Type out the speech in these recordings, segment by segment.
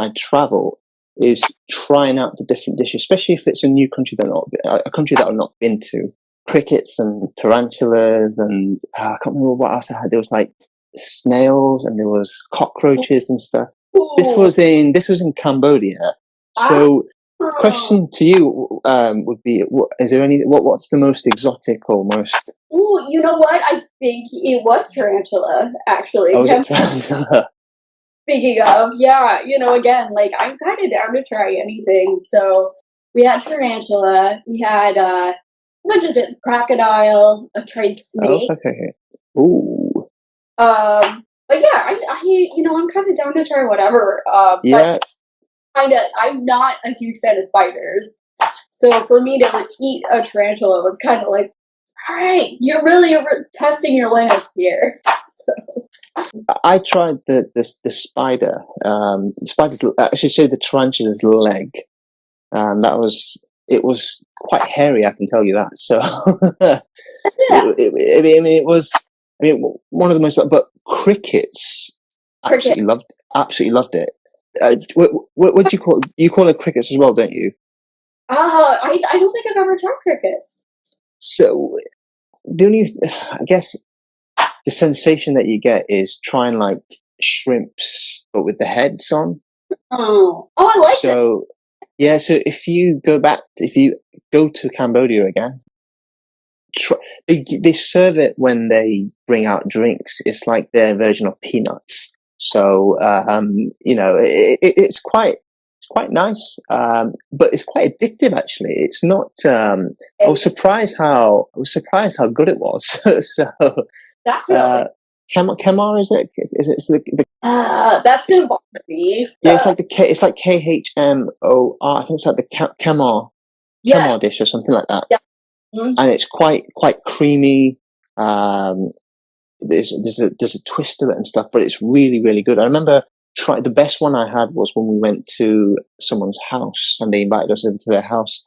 I travel is trying out the different dishes, especially if it's a new country a country that I've not been to. Crickets and tarantulas and I can't remember what else I had. There was like snails and there was cockroaches and stuff. Ooh. This was in Cambodia. So, question to you would be: what's the most exotic or most? Ooh, you know what? I think it was tarantula, actually. Oh, was it tarantula? Speaking of, yeah, again, like, I'm kind of down to try anything. So we had tarantula, we had a bunch of crocodile, I tried snake. Oh, okay. Ooh. But yeah, I'm kind of down to try whatever. Yeah. But I'm not a huge fan of spiders. So for me to like, eat a tarantula was kind of like, all right, you're really testing your limits here. So. I tried the spider. I should say the tarantula's leg. It was quite hairy, I can tell you that. So, Yeah. it was one of the most. But crickets, absolutely loved it. What do you call it? You call it crickets as well, don't you? I don't think I've ever tried crickets. So I guess the sensation that you get is trying like shrimps, but with the heads on. Oh, I like it. So, yeah. So if you go to Cambodia again, they serve it when they bring out drinks. It's like their version of peanuts. So, it's quite nice, but it's quite addictive. Actually, it's not. I was surprised how good it was. So, definitely. Kemar, is it? Is it the that's gonna bother me. Yeah, it's like it's like KHMOR. I think it's like the Kemar dish or something like that. Yeah. Mm-hmm. And it's quite creamy. There's a twist to it and stuff, but it's really, really good. I remember the best one I had was when we went to someone's house and they invited us over to their house.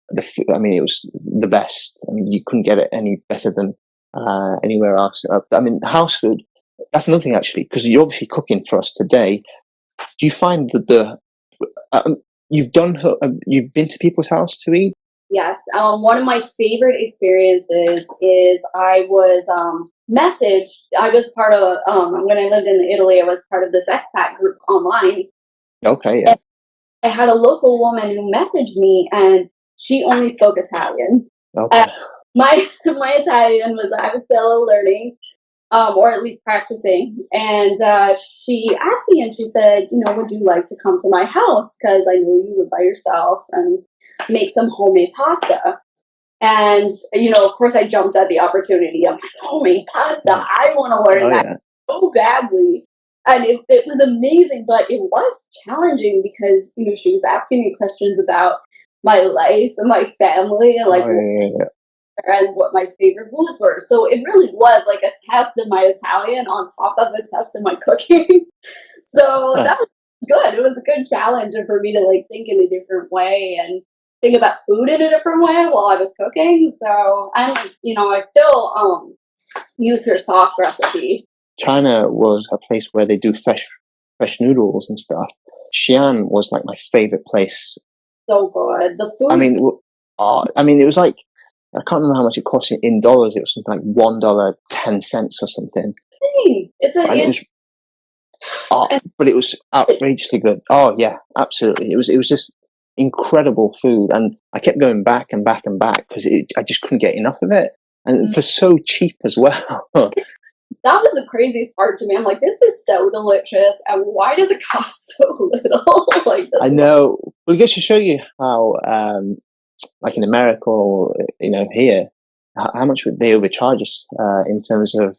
It was the best. I mean, you couldn't get it any better than anywhere else. House food. That's another thing actually, because you're obviously cooking for us today. Do you find that you've been to people's house to eat? Yes. One of my favorite experiences is I was messaged. I was part of when I lived in Italy. I was part of this expat group online. Okay. Yeah. And I had a local woman who messaged me, and she only spoke Italian. Okay. My Italian I was still learning. Or at least practicing. And she asked me, and she said, would you like to come to my house? Because I know you live by yourself, and make some homemade pasta. And, of course, I jumped at the opportunity. I'm like, homemade pasta, I want to learn that so badly. And it was amazing, but it was challenging because, she was asking me questions about my life and my family and and what my favorite foods were. So it really was like a test in my Italian on top of a test in my cooking. So that was good. It was a good challenge for me to like think in a different way and think about food in a different way while I was cooking. So, and I still use her sauce recipe. China was a place where they do fresh noodles and stuff. Xi'an was like my favorite place. So good. The food. It was like, I can't remember how much it cost in dollars. It was something like $1.10 or something. But it was outrageously good. Oh yeah, absolutely. It was just incredible food, and I kept going back and back and back because I just couldn't get enough of it, and for so cheap as well. That was the craziest part to me. I'm like, this is so delicious, and why does it cost so little? I know. Well, it goes to show you how. Like in America or here, how much would they overcharge us in terms of?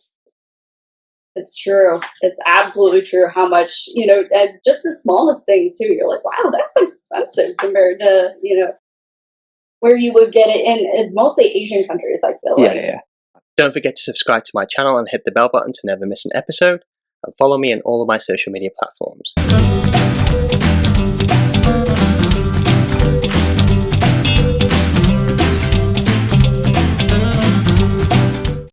It's true. It's absolutely true. How much and just the smallest things too. You're like, wow, that's expensive compared to where you would get it in mostly Asian countries. I feel like. Yeah. Don't forget to subscribe to my channel and hit the bell button to never miss an episode, and follow me on all of my social media platforms.